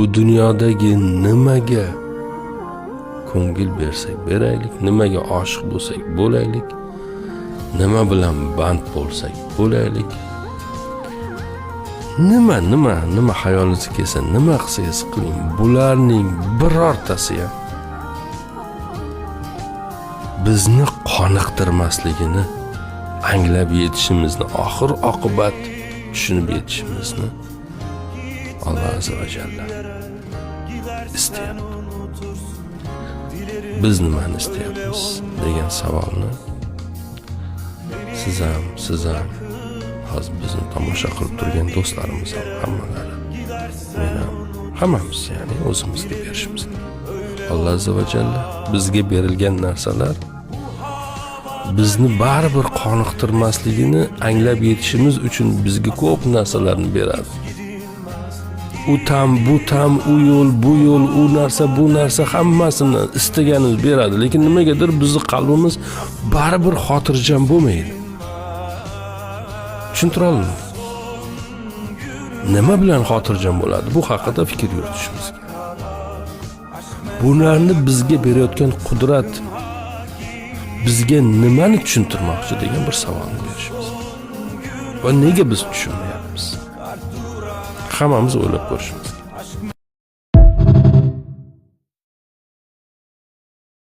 Bu dunyodagi nimaga ko'ngil bersak beraylik, nimaga oshiq bo'lsak bo'laylik, nima bilan band bo'lsak bo'laylik, nima hayolingizga kelsa, nima qilsangiz qiling, bularning birortasi ham bizni qoniqtirmasligini anglab yetishimizni, oxir oqibat tushunib yetishimizni Alloh azza va jalla istayapti. Biz nimani istayapmiz degan savolni siz ham hozir bizni tomosha qilib turgan do'stlarimiz ham hammalari, men ham hammamiz ya'ni o'zimizga berishimiz. Alloh azza va jalla bizga berilgan narsalar bizni baribir qoniqtirmasligini anglab yetishimiz uchun bizga ko'p narsalarni beradi. U tam, bu tam, u yo'l, bu yo'l, u narsa, bu narsa hammasini istaganimiz beradi. Lekin nimagadir bizni qalbimiz baribir xotirjam bo'lmaydi. Tushuntira olmayman. Nima bilan xotirjam bo'ladi? Bu haqida fikr yuritishimiz kerak. Bularni bizga berayotgan qudrat bizga nimani tushuntirmoqchi degan bir savolni berishimiz. Va nega biz tushunmayapmiz? Hammamiz o'ylab ko'rishimiz.